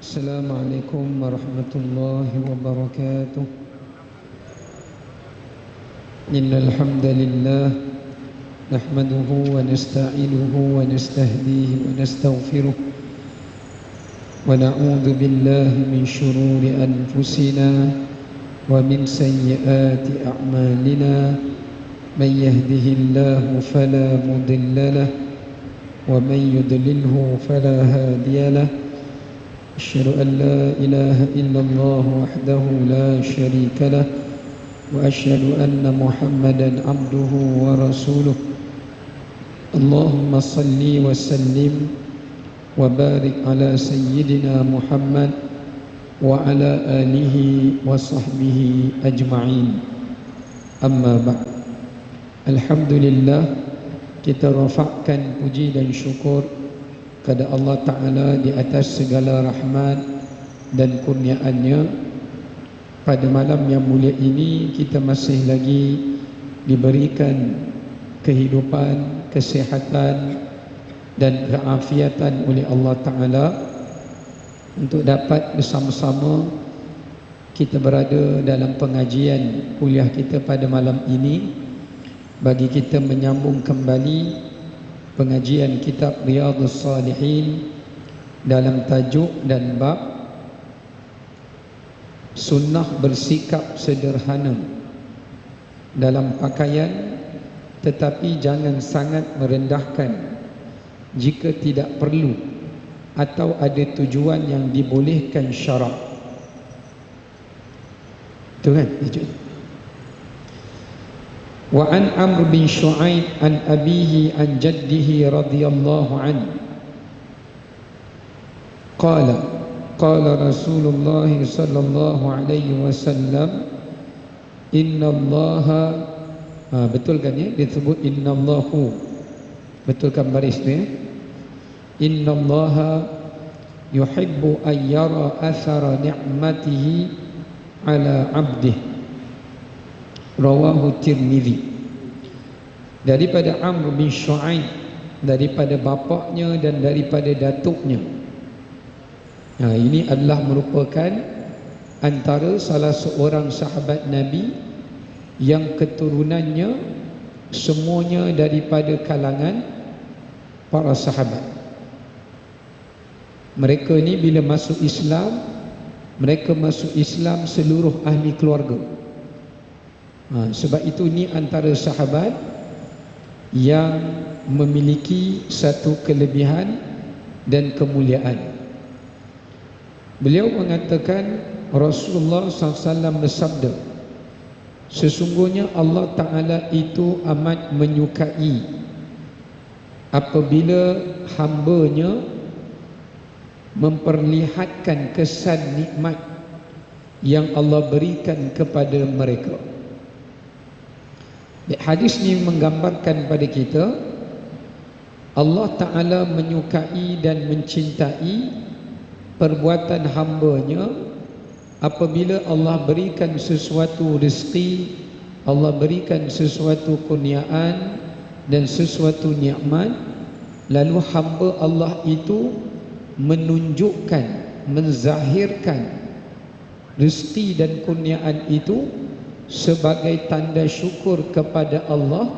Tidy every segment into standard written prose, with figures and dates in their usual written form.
السلام عليكم ورحمة الله وبركاته. إن الحمد لله نحمده ونستعينه ونستهديه ونستغفره ونعوذ بالله من شرور أنفسنا ومن سيئات أعمالنا. من يهده الله فلا مضل له ومن يضلله فلا هادي له. أشهد أن لا إله إلا الله وحده لا شريك له وأشهد أن محمدا عبده ورسوله. اللهم صل وسلم وبارك على سيدنا محمد وعلى آله وصحبه أجمعين. أما بعد. Alhamdulillah, kita rafakkan puji dan syukur kepada Allah Ta'ala di atas segala rahmat dan kurniaannya. Pada malam yang mulia ini kita masih lagi diberikan kehidupan, kesihatan dan keafiatan oleh Allah Ta'ala untuk dapat bersama-sama kita berada dalam pengajian kuliah kita pada malam ini, bagi kita menyambung kembali pengajian kitab Riyadhus Salihin dalam tajuk dan bab sunnah bersikap sederhana dalam pakaian, tetapi jangan sangat merendahkan jika tidak perlu atau ada tujuan yang dibolehkan syarak. Itu kan tujuan. Wa an Amr bin Shu'aib an abihi an jaddihi radhiyallahu anhu qala qala Rasulullah sallallahu alaihi wasallam innallaha, betul kan ya, disebut innallahu, betulkan baris tu ya. Innallaha yuhibbu an yara athara ni'matihi ala 'abdihi, rawahu Tirmidzi. Daripada Amr bin Shu'aib, daripada bapaknya dan daripada datuknya. Ini adalah merupakan antara salah seorang sahabat Nabi yang keturunannya semuanya daripada kalangan para sahabat. Mereka ni bila masuk Islam, mereka masuk Islam seluruh ahli keluarga. Sebab itu ni antara sahabat yang memiliki satu kelebihan dan kemuliaan. Beliau mengatakan, Rasulullah SAW bersabda, sesungguhnya Allah Ta'ala itu amat menyukai apabila hambanya memperlihatkan kesan nikmat yang Allah berikan kepada mereka. Hadis ni menggambarkan pada kita Allah Ta'ala menyukai dan mencintai perbuatan hambanya apabila Allah berikan sesuatu rezeki, Allah berikan sesuatu kurniaan dan sesuatu nikmat, lalu hamba Allah itu menunjukkan, menzahirkan rezeki dan kurniaan itu sebagai tanda syukur kepada Allah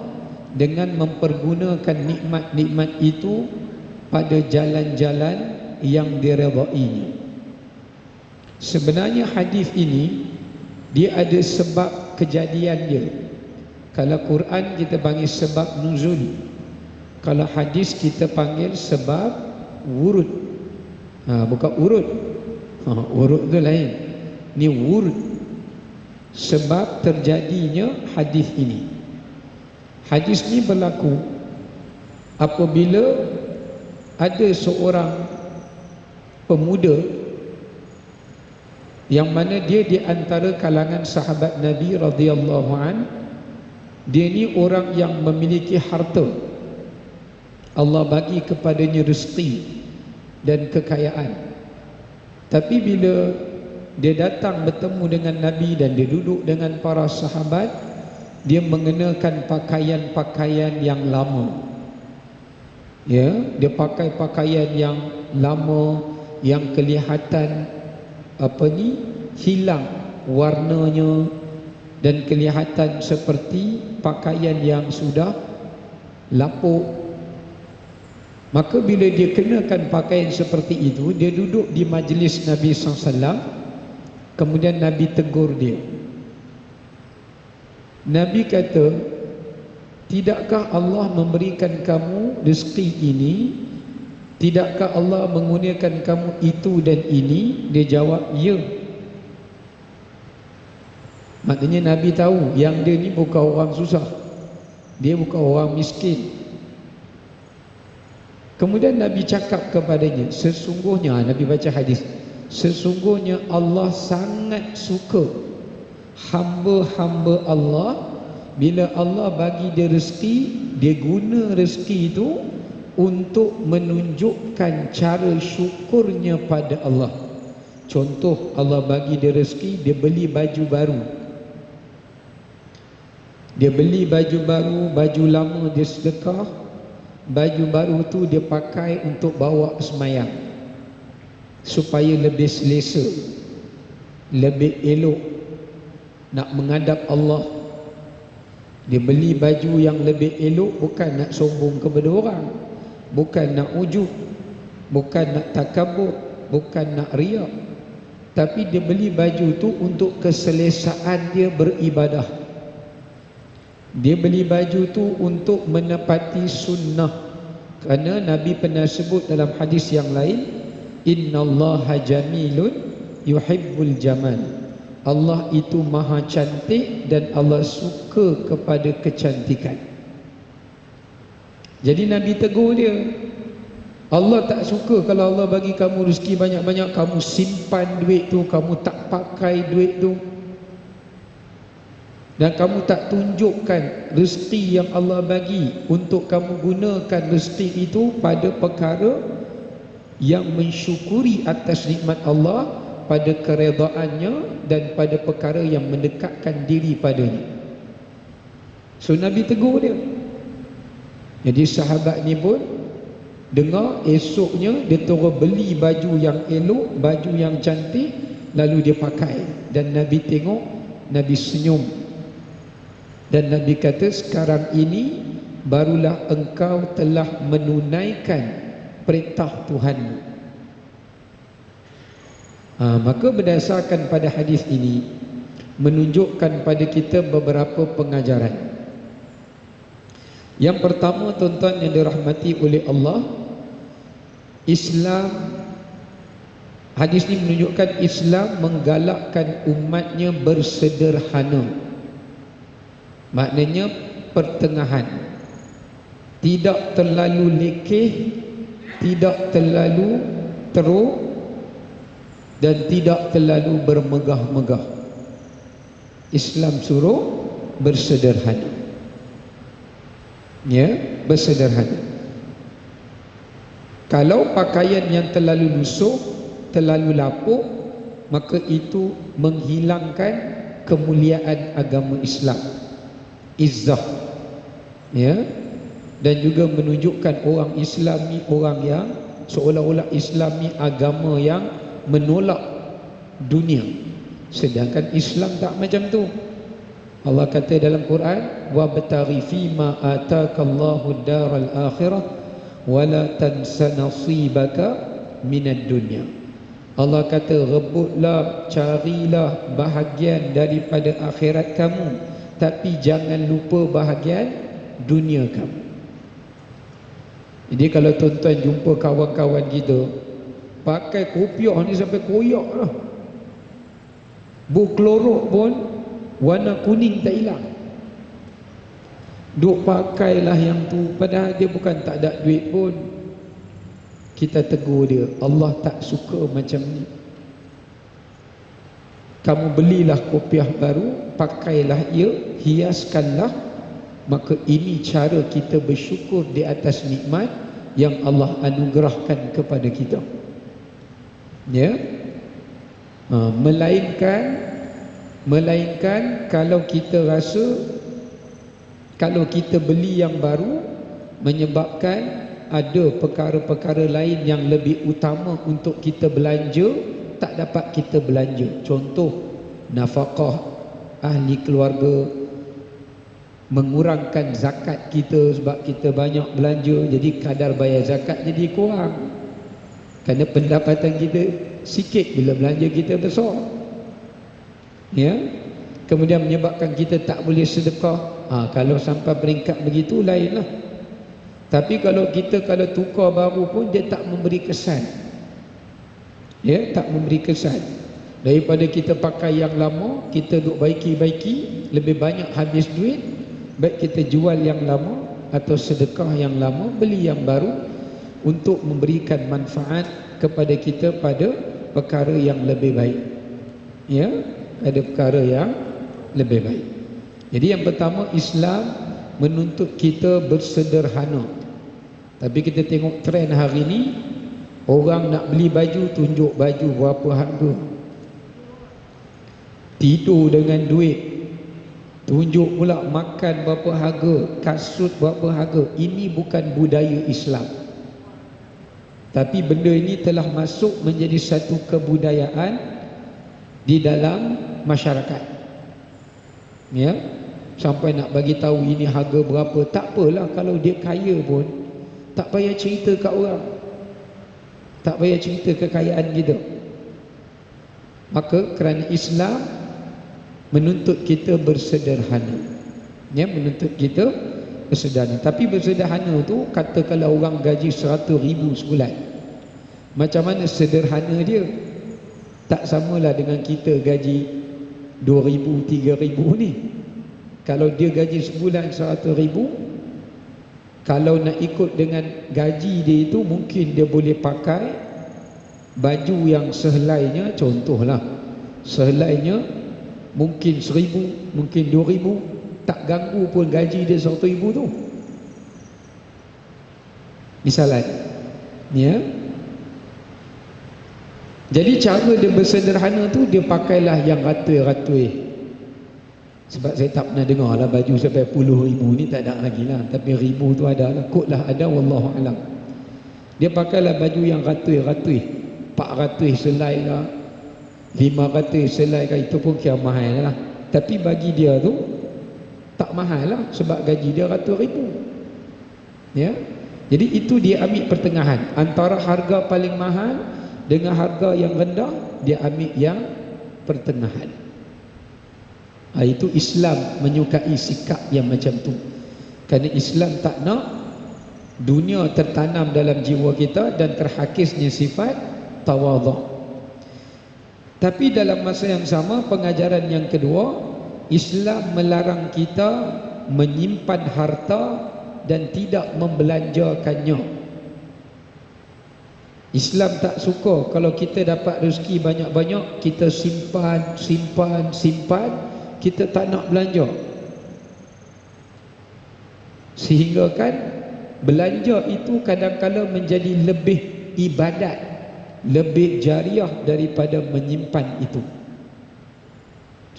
dengan mempergunakan nikmat-nikmat itu pada jalan-jalan yang diredainya. Sebenarnya hadis ini dia ada sebab kejadian dia. Kalau Quran kita panggil sebab nuzul, kalau hadis kita panggil sebab wurud. Bukan urut. Urut tu lain. Ni wurud. Sebab terjadinya hadis ini. Hadis ni berlaku apabila ada seorang pemuda yang mana dia di antara kalangan sahabat Nabi radhiyallahu an. Dia ni orang yang memiliki harta. Allah bagi kepadanya rezeki dan kekayaan. Tapi bila dia datang bertemu dengan Nabi dan dia duduk dengan para sahabat, dia mengenakan pakaian-pakaian yang lama. Ya, dia pakai pakaian yang lama, yang kelihatan hilang warnanya dan kelihatan seperti pakaian yang sudah lapuk. Maka bila dia kenakan pakaian seperti itu, dia duduk di majlis Nabi SAW, kemudian Nabi tegur dia. Nabi kata, tidakkah Allah memberikan kamu rezeki ini? Tidakkah Allah mengurniakan kamu itu dan ini? Dia jawab, ya. Maknanya Nabi tahu yang dia ni bukan orang susah, dia bukan orang miskin. Kemudian Nabi cakap kepadanya, sesungguhnya, Nabi baca hadis, sesungguhnya Allah sangat suka hamba-hamba Allah, bila Allah bagi dia rezeki, dia guna rezeki itu untuk menunjukkan cara syukurnya pada Allah. Contoh, Allah bagi dia rezeki, dia beli baju baru. Dia beli baju baru, baju lama dia sedekah. Baju baru tu dia pakai untuk bawa semayang, supaya lebih selesa, lebih elok nak menghadap Allah. Dia beli baju yang lebih elok, bukan nak sombong kepada orang, bukan nak ujub, bukan nak takabur, bukan nak riak, tapi dia beli baju tu untuk keselesaan dia beribadah. Dia beli baju tu untuk menepati sunnah, kerana Nabi pernah sebut dalam hadis yang lain, innallaha jamilun yuhibbul jamal. Allah itu maha cantik dan Allah suka kepada kecantikan. Jadi Nabi tegur dia, Allah tak suka kalau Allah bagi kamu rezeki banyak-banyak, kamu simpan duit tu, kamu tak pakai duit tu, dan kamu tak tunjukkan rezeki yang Allah bagi untuk kamu gunakan rezeki itu pada perkara yang mensyukuri atas nikmat Allah, pada keredaannya, dan pada perkara yang mendekatkan diri padanya. So Nabi tegur dia. Jadi sahabat ni pun dengar, esoknya dia terus beli baju yang elok, baju yang cantik, lalu dia pakai. Dan Nabi tengok, Nabi senyum. Dan Nabi kata, sekarang ini barulah engkau telah menunaikan perintah Tuhanmu. Maka berdasarkan pada hadis ini, menunjukkan pada kita beberapa pengajaran. Yang pertama, tuan-tuan yang dirahmati oleh Allah, Islam, hadis ini menunjukkan Islam menggalakkan umatnya bersederhana. Maknanya pertengahan, tidak terlalu lekeh, tidak terlalu teruk, dan tidak terlalu bermegah-megah. Islam suruh bersederhana. Ya, bersederhana. Kalau pakaian yang terlalu lusuh, terlalu lapuk, maka itu menghilangkan kemuliaan agama Islam, izzah, ya, dan juga menunjukkan orang Islam ni orang yang seolah-olah Islam ni agama yang menolak dunia, sedangkan Islam tak macam tu. Allah kata dalam Quran, wabtaghi fima atakallahu daral akhirah wala tansa nasibaka minad dunya. Allah kata, rebutlah, carilah bahagian daripada akhirat kamu, tapi jangan lupa bahagian dunia kamu. Jadi kalau tuan-tuan jumpa kawan-kawan kita pakai kopiah ni sampai koyak lah, buklorok pun warna kuning tak hilang, duk pakailah yang tu, padahal dia bukan tak ada duit pun. Kita tegur dia, Allah tak suka macam ni. Kamu belilah kopiah baru, pakailah ia, hiaskanlah. Maka ini cara kita bersyukur di atas nikmat yang Allah anugerahkan kepada kita. Ya, melainkan kalau kita rasa, kalau kita beli yang baru menyebabkan ada perkara-perkara lain yang lebih utama untuk kita belanja, tak dapat kita belanja. Contoh, nafkah ahli keluarga, mengurangkan zakat kita sebab kita banyak belanja, jadi kadar bayar zakat jadi kurang. Kerana pendapatan kita sikit bila belanja kita besar. Ya. Kemudian menyebabkan kita tak boleh sedekah. Kalau sampai peringkat begitu lainlah. Tapi kalau kita tukar baru pun dia tak memberi kesan. Ya, tak memberi kesan. Daripada kita pakai yang lama, kita duk baiki-baiki, lebih banyak habis duit, baik kita jual yang lama atau sedekah yang lama, beli yang baru untuk memberikan manfaat kepada kita pada perkara yang lebih baik. Ya, ada perkara yang lebih baik. Jadi yang pertama, Islam menuntut kita bersederhana. Tapi kita tengok trend hari ni, orang nak beli baju, tunjuk baju berapa harga. Tidur dengan duit, tunjuk pula makan berapa harga, kasut berapa harga. Ini bukan budaya Islam. Tapi benda ini telah masuk menjadi satu kebudayaan di dalam masyarakat. Ya, sampai nak bagi tahu ini harga berapa. Tak apalah kalau dia kaya pun, tak payah cerita kat orang. Tak payah cerita kekayaan kita. Maka kerana Islam menuntut kita bersederhana. Ya, menuntut kita bersederhana. Tapi bersederhana tu, kata kalau orang gaji 100,000 sebulan, macam mana sederhana dia? Tak samalah dengan kita gaji 2,000, 3,000 ni. Kalau dia gaji sebulan 100,000, kalau nak ikut dengan gaji dia itu, mungkin dia boleh pakai baju yang sehelainya. Contohlah, sehelainya mungkin 1,000, mungkin 2,000, tak ganggu pun gaji dia 100,000 tu. Misalnya, ya. Jadi cara dia bersederhana tu, dia pakailah yang ratus-ratus. Sebab saya tak pernah dengar lah baju sampai puluh ribu ni, tak ada lagi lah. Tapi ribu tu ada lah, kot lah ada, wallahualam. Dia pakailah baju yang ratus-ratus, 400 selai lah, 500 selai lah, itu pun kira mahal lah. Tapi bagi dia tu tak mahal lah, sebab gaji dia ratus ribu. Ya. Jadi itu dia ambil pertengahan antara harga paling mahal dengan harga yang rendah, dia ambil yang pertengahan. Itu Islam menyukai sikap yang macam tu. Kerana Islam tak nak dunia tertanam dalam jiwa kita dan terhakisnya sifat tawadhu'. Tapi dalam masa yang sama, pengajaran yang kedua, Islam melarang kita menyimpan harta dan tidak membelanjakannya. Islam tak suka kalau kita dapat rezeki banyak-banyak, kita simpan, kita tak nak belanja. Sehingga kan belanja itu kadang-kadang menjadi lebih ibadat, lebih jariah daripada menyimpan itu.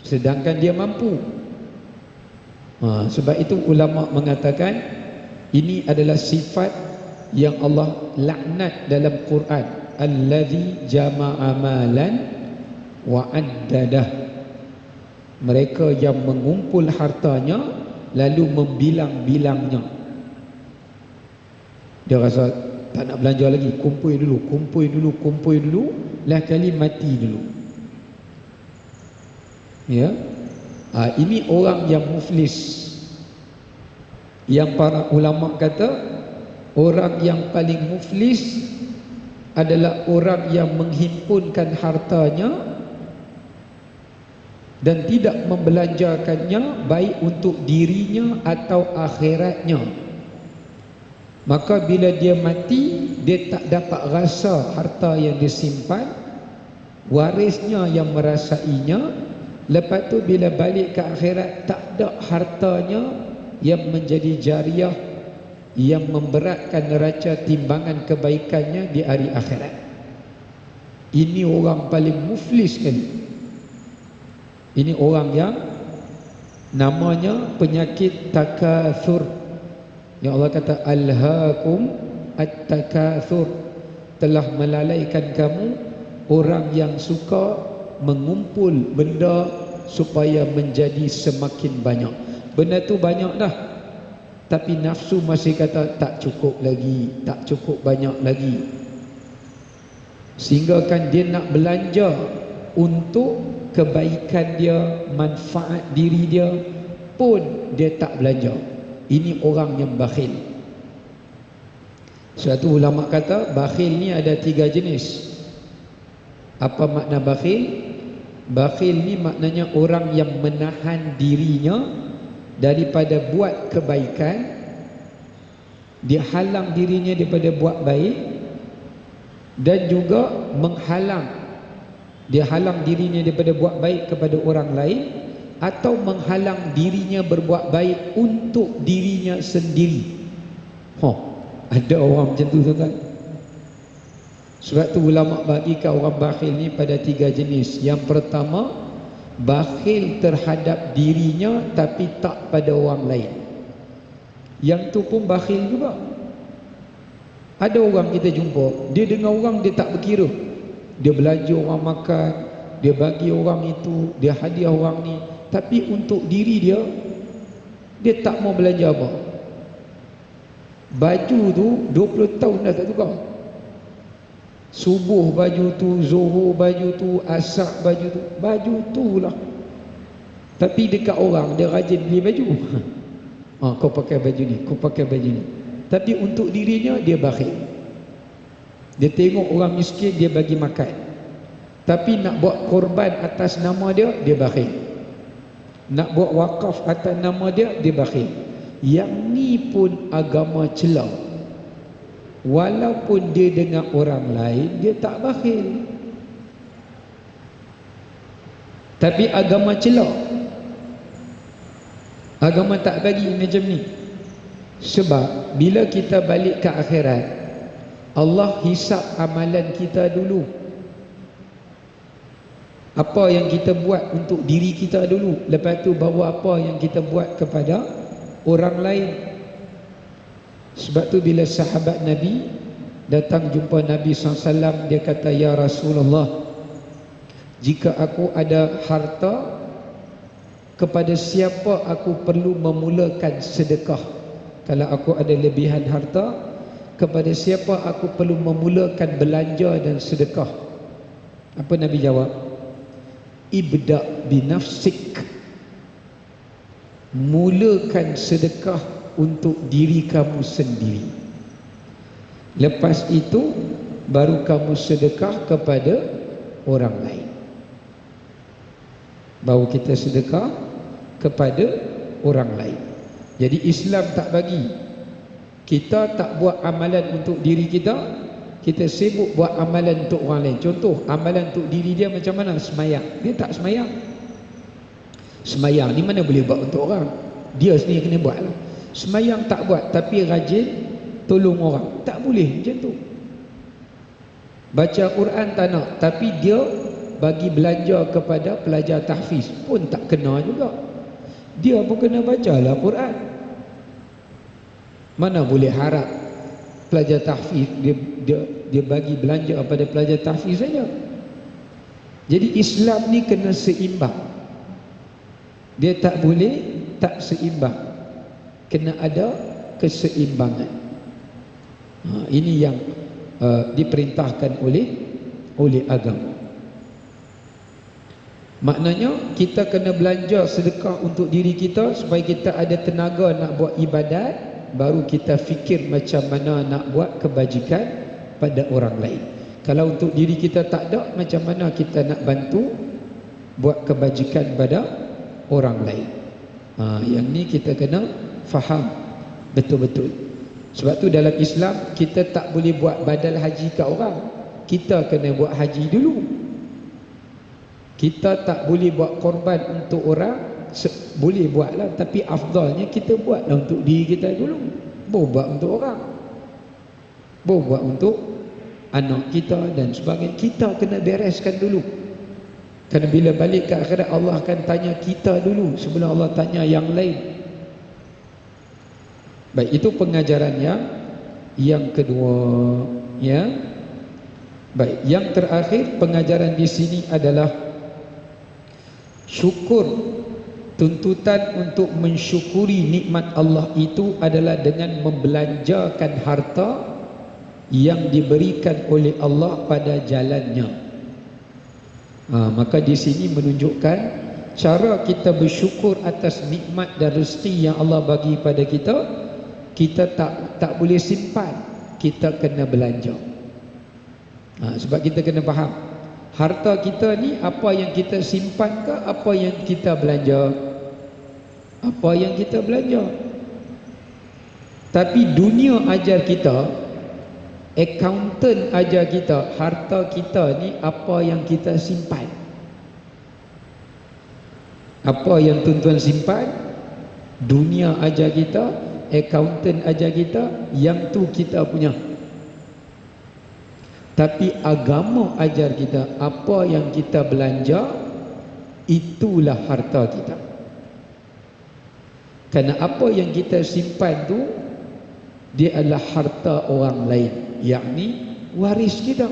Sedangkan dia mampu. Sebab itu ulama mengatakan ini adalah sifat yang Allah laknat dalam Quran, allazi jama'a malan wa addadah. Mereka yang mengumpul hartanya lalu membilang-bilangnya. Dia rasa tak nak belanja lagi, kumpul dulu, lah kali mati dulu. Ya. Ini orang yang muflis. Yang para ulama kata orang yang paling muflis adalah orang yang menghimpunkan hartanya dan tidak membelanjakannya baik untuk dirinya atau akhiratnya. Maka bila dia mati, dia tak dapat rasa harta yang disimpan, warisnya yang merasainya. Lepas tu bila balik ke akhirat, tak ada hartanya yang menjadi jariah, yang memberatkan neraca timbangan kebaikannya di hari akhirat. Ini orang paling muflis sekali. Ini orang yang namanya penyakit takatsur. Yang Allah kata alhaakum at-takatsur, telah melalaikan kamu orang yang suka mengumpul benda supaya menjadi semakin banyak. Benda tu banyak dah, tapi nafsu masih kata tak cukup lagi, tak cukup banyak lagi. Sehingga kan dia nak belanja untuk kebaikan dia, manfaat diri dia pun dia tak belanja. Ini orang yang bakhil. Suatu ulama kata bakhil ni ada 3 jenis. Apa makna bakhil? Bakhil ni maknanya orang yang menahan dirinya daripada buat kebaikan, dia halang dirinya daripada buat baik, dan juga dia halang dirinya daripada buat baik kepada orang lain, atau menghalang dirinya berbuat baik untuk dirinya sendiri. Ada orang macam tu tuan-tuan. Sebab tu ulama bagikan orang bakhil ni pada 3 jenis. Yang pertama, bakhil terhadap dirinya tapi tak pada orang lain. Yang tu pun bakhil juga. Ada orang kita jumpa, dia dengan orang dia tak berkira. Dia belanja orang makan, dia bagi orang itu, dia hadiah orang ni, tapi untuk diri dia, dia tak mau belanja apa. Baju tu 20 tahun dah tak tukar. Subuh baju tu, zuhur baju tu, asar baju tu lah. Tapi dekat orang dia rajin beli baju. Kau pakai baju ni, kau pakai baju ni. Tapi untuk dirinya dia bakhil. Dia tengok orang miskin dia bagi makan. Tapi nak buat korban atas nama dia, dia bakhil. Nak buat wakaf atas nama dia, dia bakhil. Yang ni pun agama celah. Walaupun dia dengan orang lain, dia tak bakhil. Tapi agama celah. Agama tak bagi macam ni. Sebab bila kita balik ke akhirat, Allah hisap amalan kita dulu. Apa yang kita buat untuk diri kita dulu, lepas tu baru apa yang kita buat kepada orang lain. Sebab tu bila sahabat Nabi datang jumpa Nabi SAW, dia kata, ya Rasulullah, jika aku ada harta, kepada siapa aku perlu memulakan sedekah? Kalau aku ada lebihan harta, kepada siapa aku perlu memulakan belanja dan sedekah? Apa Nabi jawab? Ibda' binafsik. Mulakan sedekah untuk diri kamu sendiri. Lepas itu baru kamu sedekah kepada orang lain. Baru kita sedekah kepada orang lain. Jadi Islam tak bagi kita tak buat amalan untuk diri kita, kita sibuk buat amalan untuk orang lain. Contoh, amalan untuk diri dia macam mana? Semayang. Dia tak semayang. Semayang ni mana boleh buat untuk orang, dia sendiri kena buat lah. Semayang tak buat, tapi rajin tolong orang, tak boleh macam tu. Baca Quran tak nak, tapi dia bagi belanja kepada pelajar tahfiz, pun tak kena juga. Dia pun kena bacalah Quran. Mana boleh harap pelajar tahfiz dia bagi belanja kepada pelajar tahfiz saja. Jadi Islam ni kena seimbang. Dia tak boleh tak seimbang. Kena ada keseimbangan. Ini yang diperintahkan oleh agama. Maknanya kita kena belanja sedekah untuk diri kita supaya kita ada tenaga nak buat ibadat, baru kita fikir macam mana nak buat kebajikan pada orang lain. Kalau untuk diri kita tak ada, macam mana kita nak bantu buat kebajikan pada orang lain. Yang ni kita kena faham betul-betul. Sebab tu dalam Islam kita tak boleh buat badal haji kat orang. Kita kena buat haji dulu. Kita tak boleh buat korban untuk orang. Boleh buatlah, tapi afdalnya kita buatlah untuk diri kita dulu. Boleh buat untuk orang, boleh buat untuk anak kita dan sebagainya. Kita kena bereskan dulu. Kerana bila balik ke akhirat, Allah akan tanya kita dulu sebelum Allah tanya yang lain. Baik, itu pengajaran Yang kedua, ya. Baik, yang terakhir pengajaran di sini adalah syukur. Tuntutan untuk mensyukuri nikmat Allah itu adalah dengan membelanjakan harta yang diberikan oleh Allah pada jalannya. Maka di sini menunjukkan cara kita bersyukur atas nikmat dan rezeki yang Allah bagi pada kita. Kita tak boleh simpan, kita kena belanja. Sebab kita kena faham, harta kita ni apa yang kita simpan ke apa yang kita belanja? Apa yang kita belanja. Tapi dunia ajar kita, accountant ajar kita, harta kita ni apa yang kita simpan. Apa yang tuan-tuan simpan, dunia ajar kita, accountant ajar kita, yang tu kita punya. Tapi agama ajar kita, apa yang kita belanja, itulah harta kita. Kerana apa yang kita simpan tu, dia adalah harta orang lain, yakni waris kita.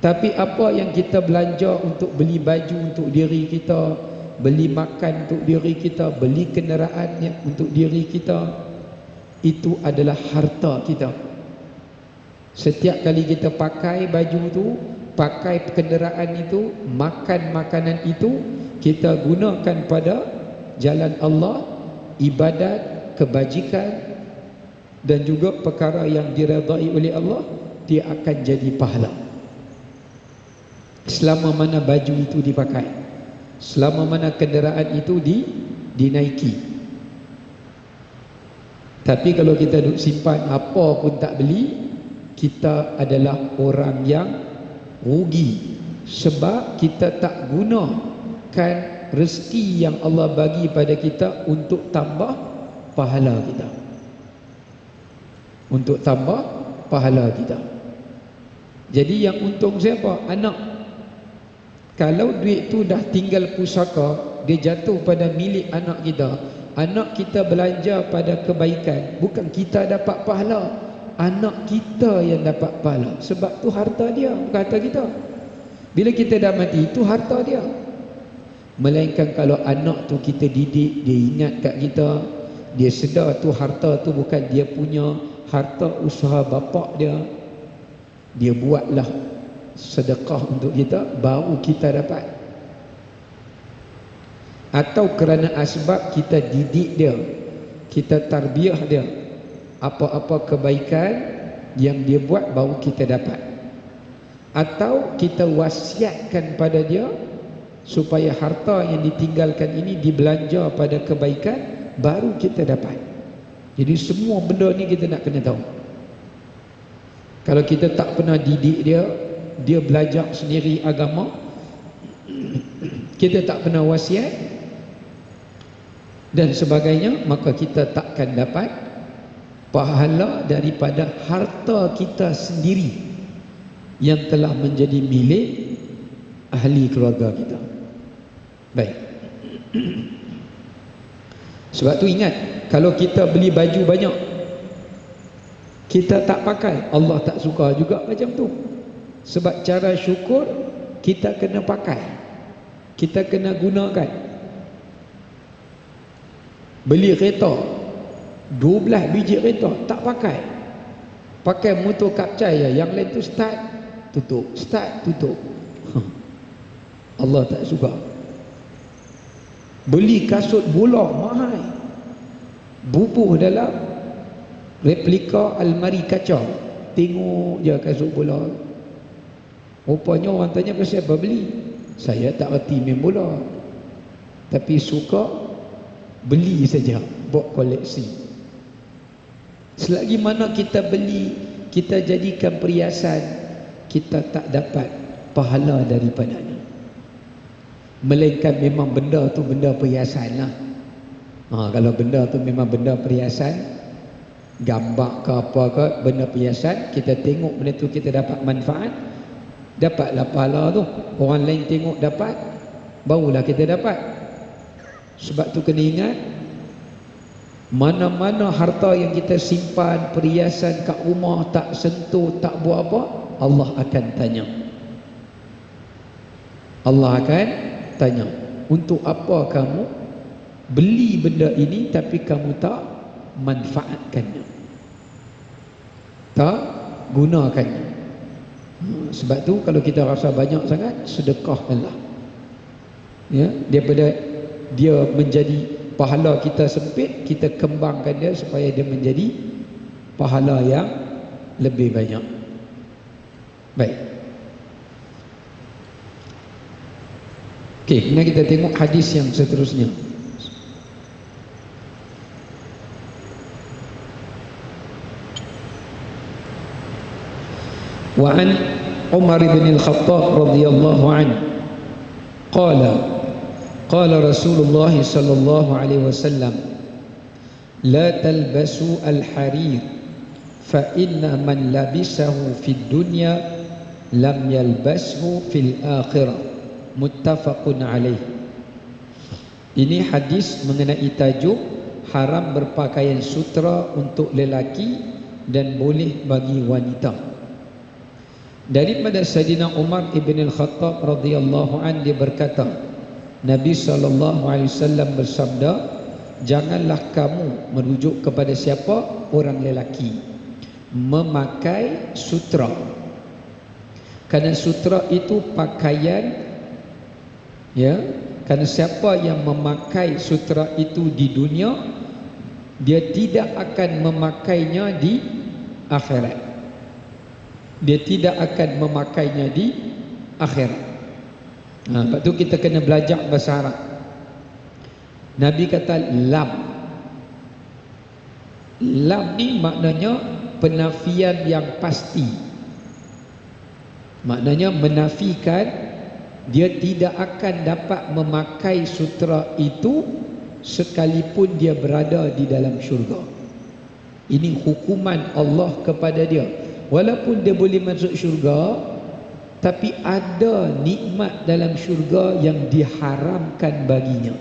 Tapi apa yang kita belanja untuk beli baju untuk diri kita, beli makan untuk diri kita, beli kenderaan untuk diri kita, itu adalah harta kita. Setiap kali kita pakai baju tu, pakai kenderaan itu, makan makanan itu, kita gunakan pada jalan Allah, ibadat, kebajikan dan juga perkara yang diredai oleh Allah, dia akan jadi pahala. Selama mana baju itu dipakai, selama mana kenderaan itu dinaiki. Tapi kalau kita duk simpan apa pun tak beli, kita adalah orang yang rugi. Sebab kita tak gunakan rezeki yang Allah bagi pada kita untuk tambah pahala kita, untuk tambah pahala kita. Jadi yang untung siapa? Anak. Kalau duit tu dah tinggal pusaka, dia jatuh pada milik anak kita, anak kita belanja pada kebaikan, bukan kita dapat pahala, anak kita yang dapat pahala. Sebab tu harta dia, bukan harta kita. Bila kita dah mati, itu harta dia. Melainkan kalau anak tu kita didik, dia ingat kat kita, dia sedar tu harta tu bukan dia punya, harta usaha bapak dia, dia buatlah sedekah untuk kita, baru kita dapat. Atau kerana asbab kita didik dia, kita tarbiyah dia, apa-apa kebaikan yang dia buat baru kita dapat. Atau kita wasiatkan pada dia supaya harta yang ditinggalkan ini dibelanja pada kebaikan, baru kita dapat. Jadi semua benda ni kita nak kena tahu. Kalau kita tak pernah didik dia, dia belajar sendiri agama, kita tak pernah wasiat dan sebagainya, maka kita takkan dapat pahala daripada harta kita sendiri yang telah menjadi milik ahli keluarga kita. Baik. Sebab tu ingat, kalau kita beli baju banyak, kita tak pakai, Allah tak suka juga macam tu. Sebab cara syukur, kita kena pakai, kita kena gunakan. Beli kereta 12 biji kereta, tak pakai, pakai motor kapcai je, yang lain tu start tutup, start tutup. Allah tak suka. Beli kasut bola mahal, bubuh dalam replika almari kaca, tengok je kasut bola. Rupanya orang tanya pasal apa beli, saya tak erti main bola, tapi suka beli saja, buat koleksi. Selagi mana kita beli, kita jadikan perhiasan, kita tak dapat pahala daripadanya. Melainkan memang benda tu benda perhiasan lah. Kalau benda tu memang benda perhiasan, gambar ke apa ke, benda perhiasan, kita tengok benda tu, kita dapat manfaat, dapatlah pahala tu. Orang lain tengok dapat, barulah kita dapat. Sebab tu kena ingat, Mana-mana harta yang kita simpan, perhiasan kat rumah tak sentuh, tak buat apa, Allah akan tanya. Allah akan tanya, untuk apa kamu beli benda ini tapi kamu tak manfaatkannya, tak gunakannya. Sebab tu kalau kita rasa banyak sangat, sedekahkanlah, ya, daripada dia menjadi pahala kita sempit, kita kembangkan dia supaya dia menjadi pahala yang lebih banyak. Baik. Okey, kemudian kita tengok hadis yang seterusnya. Wa an Umar bin Al-Khattab radhiyallahu anhu qala Rasulullah sallallahu alaihi wasallam la talbasu al-harir fa inna man labisahu fid dunya lam yalbashu fil akhirah, muttafaqun alaih. Ini hadis mengenai tajuk haram berpakaian sutra untuk lelaki dan boleh bagi wanita. Daripada Sayyidina Umar ibn al-Khattab radhiyallahu anhu, dia berkata, Nabi SAW bersabda, janganlah kamu merujuk kepada siapa? Orang lelaki memakai sutra. Kerana sutra itu pakaian, ya. Kerana siapa yang memakai sutra itu di dunia, dia tidak akan memakainya di akhirat. Dia tidak akan memakainya di akhirat. Lepas tu kita kena belajar bahasa Arab. Nabi kata lam. Lam ni maknanya penafian yang pasti. Maknanya menafikan dia tidak akan dapat memakai sutra itu sekalipun dia berada di dalam syurga. Ini hukuman Allah kepada dia. Walaupun dia boleh masuk syurga, tapi ada nikmat dalam syurga yang diharamkan baginya.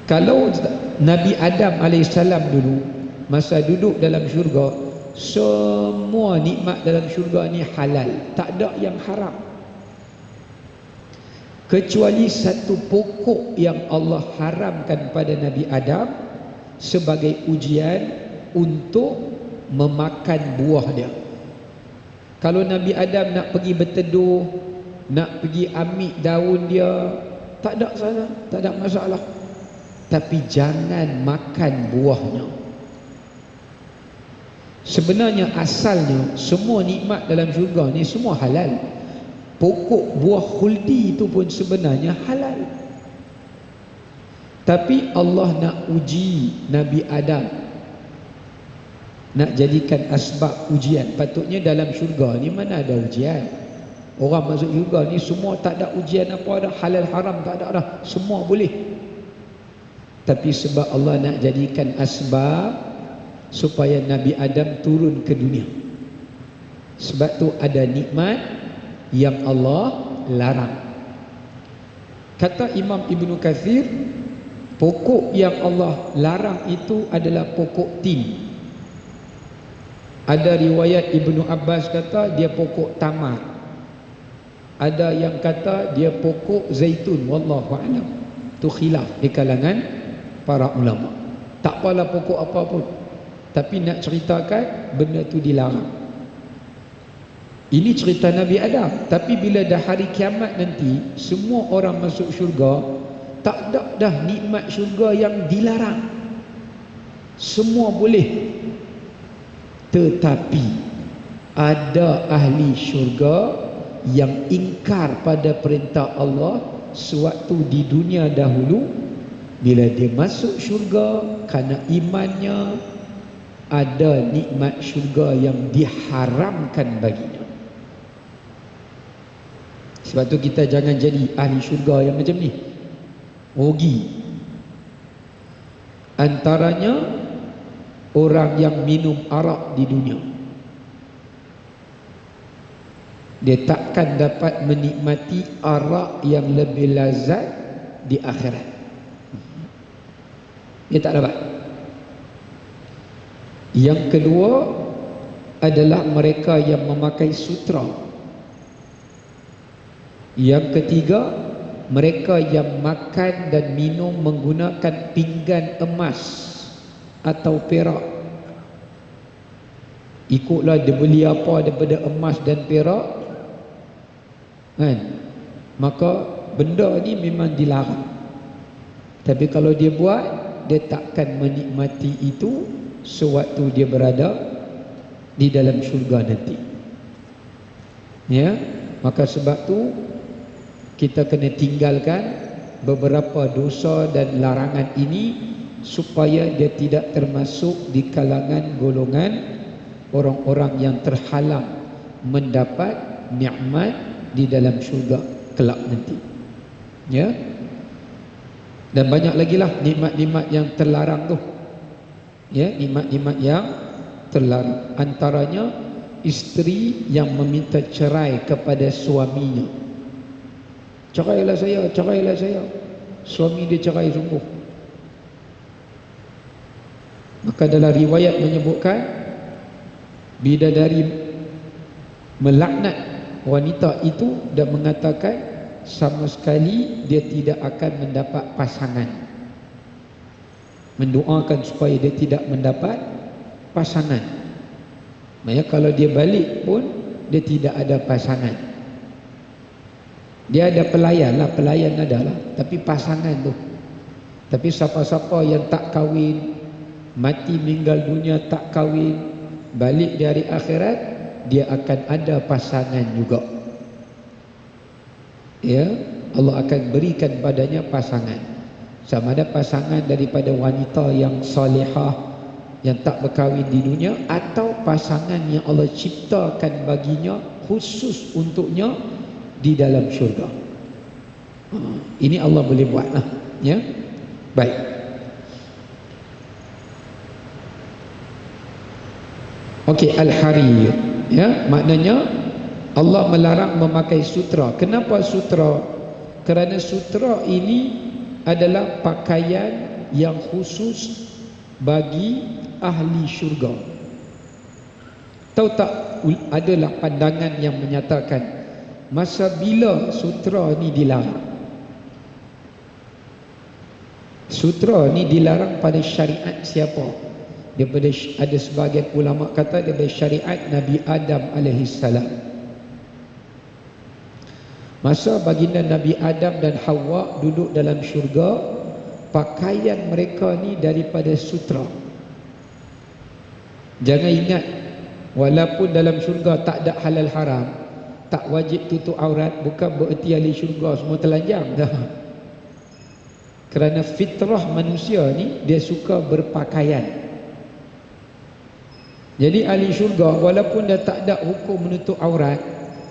Kalau Nabi Adam AS dulu masa duduk dalam syurga, semua nikmat dalam syurga ni halal, tak ada yang haram, kecuali satu pokok yang Allah haramkan pada Nabi Adam sebagai ujian untuk memakan buah dia. Kalau Nabi Adam nak pergi berteduh, nak pergi ambil daun dia, tak ada salah, tak ada masalah. Tapi jangan makan buahnya. Sebenarnya asalnya semua nikmat dalam syurga ni semua halal. Pokok buah khuldi itu pun sebenarnya halal. Tapi Allah nak uji Nabi Adam, nak jadikan asbab ujian. Patutnya dalam syurga ni mana ada ujian. Orang masuk syurga ni semua tak ada ujian apa dah, halal haram tak ada dah, semua boleh. Tapi sebab Allah nak jadikan asbab supaya Nabi Adam turun ke dunia. Sebab tu ada nikmat yang Allah larang. Kata Imam Ibn Kathir, pokok yang Allah larang itu adalah pokok tin. Ada riwayat Ibnu Abbas kata dia pokok tamar. Ada yang kata dia pokok zaitun, wallahu a'lam. Tu khilaf di kalangan para ulama. Tak apalah pokok apa pun, tapi nak ceritakan benda tu dilarang. Ini cerita Nabi Adam. Tapi bila dah hari kiamat nanti, semua orang masuk syurga, tak ada dah nikmat syurga yang dilarang, semua boleh. Tetapi ada ahli syurga yang ingkar pada perintah Allah sewaktu di dunia dahulu. Bila dia masuk syurga, kerana imannya, ada nikmat syurga yang diharamkan baginya. Sebab tu kita jangan jadi ahli syurga yang macam ni, rugi. Antaranya orang yang minum arak di dunia, dia takkan dapat menikmati arak yang lebih lazat di akhirat. Dia tak dapat. Yang kedua adalah mereka yang memakai sutra. Yang ketiga, mereka yang makan dan minum menggunakan pinggan emas atau perak. Ikutlah dia beli apa daripada emas dan perak, kan? Maka benda ni memang dilarang. Tapi kalau dia buat, dia takkan menikmati itu sewaktu dia berada di dalam syurga nanti. Ya, maka sebab tu kita kena tinggalkan beberapa dosa dan larangan ini supaya dia tidak termasuk di kalangan golongan orang-orang yang terhalang mendapat nikmat di dalam syurga kelak nanti. Ya. Dan banyak lagi lah nikmat-nikmat yang terlarang tu. Ya, nikmat-nikmat yang terlarang. Antaranya isteri yang meminta cerai kepada suaminya. Cerailah saya, cerailah saya. Suami dia cerai sungguh. Maka dalam riwayat menyebutkan bidadari melaknat wanita itu dan mengatakan sama sekali dia tidak akan mendapat pasangan. Mendoakan supaya dia tidak mendapat pasangan. Maksudnya kalau dia balik pun dia tidak ada pasangan. Dia ada pelayan lah, pelayan adalah, tapi pasangan tu. Tapi siapa-siapa yang tak kahwin, mati meninggal dunia tak kahwin, balik di hari akhirat, dia akan ada pasangan juga. Ya, Allah akan berikan padanya pasangan. Sama ada pasangan daripada wanita yang salihah yang tak berkahwin di dunia, atau pasangan yang Allah ciptakan baginya khusus untuknya di dalam syurga. Ini Allah boleh buat lah. Ya, baik. Okey, al-harir. Ya, maknanya Allah melarang memakai sutra. Kenapa sutra? Kerana sutra ini adalah pakaian yang khusus bagi ahli syurga. Tahu tak, adalah pandangan yang menyatakan masa bila sutra ni dilarang? Sutra ni dilarang pada syariat siapa? Daripada ada sebahagian ulama kata daripada syariat Nabi Adam alaihissalam. Masa baginda Nabi Adam dan Hawa duduk dalam syurga, pakaian mereka ni daripada sutra. Jangan ingat, walaupun dalam syurga tak ada halal haram, tak wajib tutup aurat, bukan bererti ahli syurga semua telanjang dah. Kerana fitrah manusia ni dia suka berpakaian. Jadi ahli syurga walaupun dia tak ada hukum menutup aurat,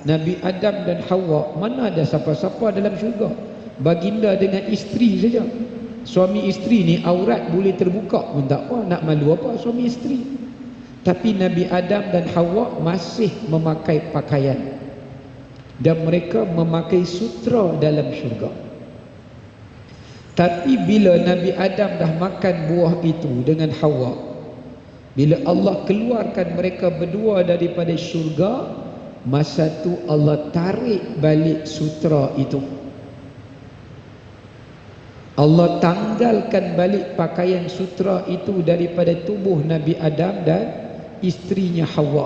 Nabi Adam dan Hawa mana ada siapa-siapa dalam syurga? Baginda dengan isteri saja. Suami isteri ni aurat boleh terbuka pun tak apa, nak malu apa suami isteri. Tapi Nabi Adam dan Hawa masih memakai pakaian, dan mereka memakai sutra dalam syurga. Tapi bila Nabi Adam dah makan buah itu dengan Hawa, bila Allah keluarkan mereka berdua daripada syurga, masa tu Allah tarik balik sutra itu. Allah tanggalkan balik pakaian sutra itu daripada tubuh Nabi Adam dan isterinya Hawa.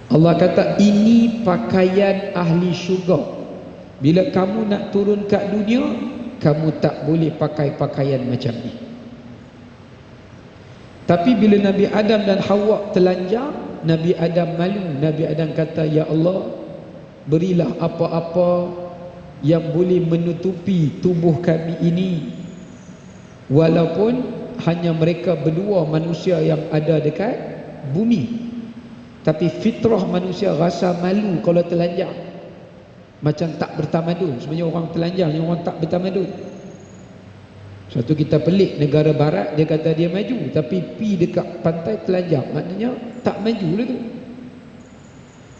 Allah kata ini pakaian ahli syurga. Bila kamu nak turun kat dunia, kamu tak boleh pakai pakaian macam ni. Tapi bila Nabi Adam dan Hawa telanjang, Nabi Adam malu. Nabi Adam kata, ya Allah, berilah apa-apa yang boleh menutupi tubuh kami ini, walaupun hanya mereka berdua manusia yang ada dekat bumi. Tapi fitrah manusia rasa malu kalau telanjang, macam tak bertamadun. Sebenarnya orang telanjang ni orang tak bertamadun. Suatu kita pelik, negara barat dia kata dia maju, tapi pi dekat pantai telanjang, maknanya tak maju lah tu.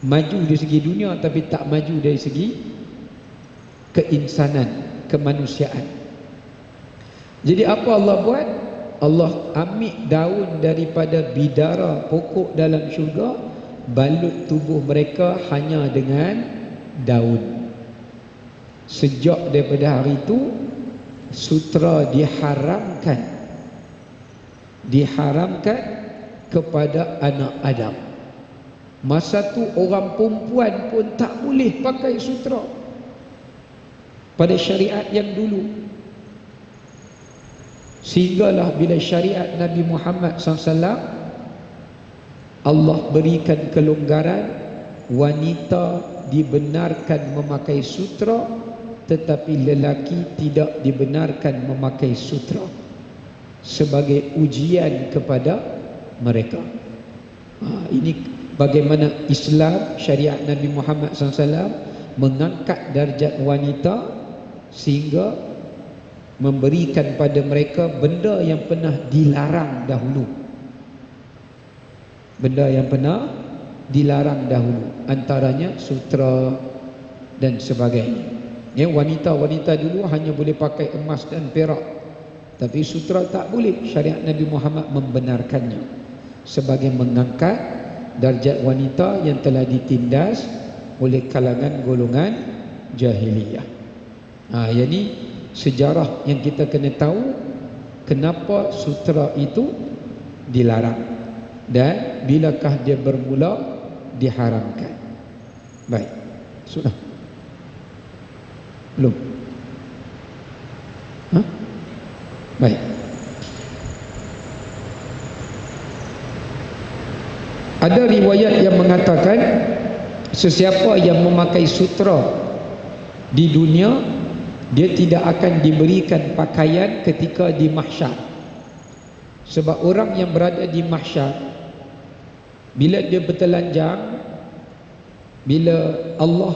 Maju dari segi dunia tapi tak maju dari segi keinsanan, kemanusiaan. Jadi apa Allah buat? Allah ambil daun daripada bidara pokok dalam syurga, balut tubuh mereka hanya dengan daun. Sejak daripada hari itu sutera diharamkan kepada anak Adam. Masa tu orang perempuan pun tak boleh pakai sutera pada syariat yang dulu. Sehinggalah bila syariat Nabi Muhammad SAW, Allah berikan kelonggaran, wanita dibenarkan memakai sutera, tetapi lelaki tidak dibenarkan memakai sutera, sebagai ujian kepada mereka. Ini bagaimana Islam, syariat Nabi Muhammad SAW mengangkat darjat wanita sehingga memberikan pada mereka benda yang pernah dilarang dahulu. Benda yang pernah dilarang dahulu, antaranya sutera dan sebagainya. Ya, wanita-wanita dulu hanya boleh pakai emas dan perak, tapi sutera tak boleh. Syariat Nabi Muhammad membenarkannya sebagai mengangkat darjat wanita yang telah ditindas oleh kalangan golongan jahiliyah. Yang ini sejarah yang kita kena tahu kenapa sutera itu dilarang dan bilakah dia bermula diharamkan. Baik, sudah? Belum? Baik. Ada riwayat yang mengatakan sesiapa yang memakai sutera di dunia, dia tidak akan diberikan pakaian ketika di mahsyar. Sebab orang yang berada di mahsyar, bila dia bertelanjang, bila Allah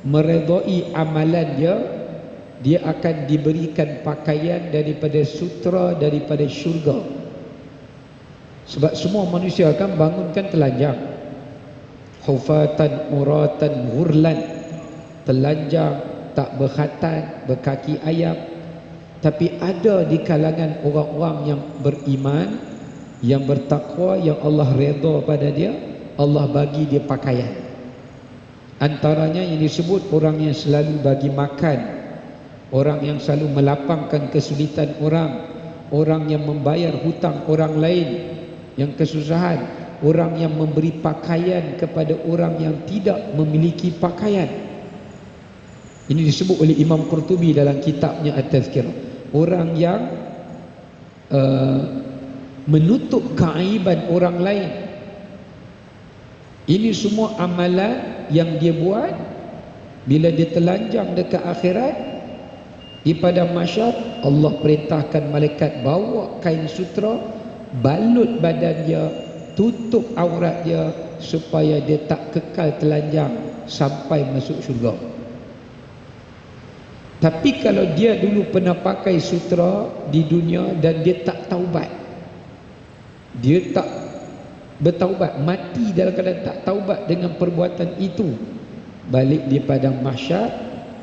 meredai amalan dia, dia akan diberikan pakaian daripada sutera daripada syurga. Sebab semua manusia kan bangunkan telanjang, hufatan uratan ghurlan, telanjang, tak berkhatan, berkaki ayam. Tapi ada di kalangan orang-orang yang beriman, yang bertakwa, yang Allah redha pada dia, Allah bagi dia pakaian. Antaranya yang disebut orang yang selalu bagi makan, orang yang selalu melapangkan kesulitan orang, orang yang membayar hutang orang lain yang kesusahan, orang yang memberi pakaian kepada orang yang tidak memiliki pakaian. Ini disebut oleh Imam Qurtubi dalam kitabnya At-Tazkirah. Orang yang menutup keaiban orang lain. Ini semua amalan yang dia buat bila dia telanjang dekat akhirat. Di padang mahsyar, Allah perintahkan malaikat bawa kain sutera, balut badan dia, tutup aurat dia, supaya dia tak kekal telanjang sampai masuk syurga. Tapi kalau dia dulu pernah pakai sutera di dunia dan dia tak taubat, dia tak bertaubat, mati dalam keadaan tak taubat dengan perbuatan itu, balik di padang mahsyar,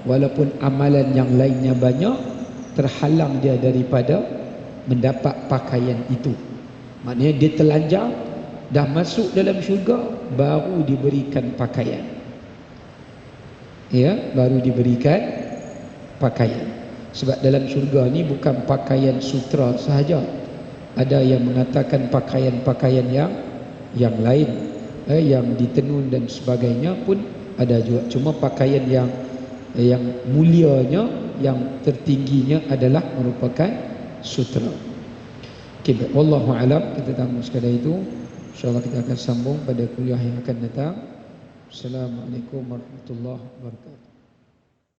walaupun amalan yang lainnya banyak, terhalang dia daripada mendapat pakaian itu. Maknanya dia telanjang, dah masuk dalam syurga, baru diberikan pakaian. Ya, baru diberikan pakaian. Sebab dalam syurga ni bukan pakaian sutera sahaja, ada yang mengatakan pakaian-pakaian yang lain, yang ditenun dan sebagainya pun ada juga. Cuma pakaian yang mulianya, yang tertingginya adalah merupakan sutera. Okey, wallahu alam, kita tahu sekadar itu. InsyaAllah kita akan sambung pada kuliah yang akan datang. Assalamualaikum warahmatullahi wabarakatuh.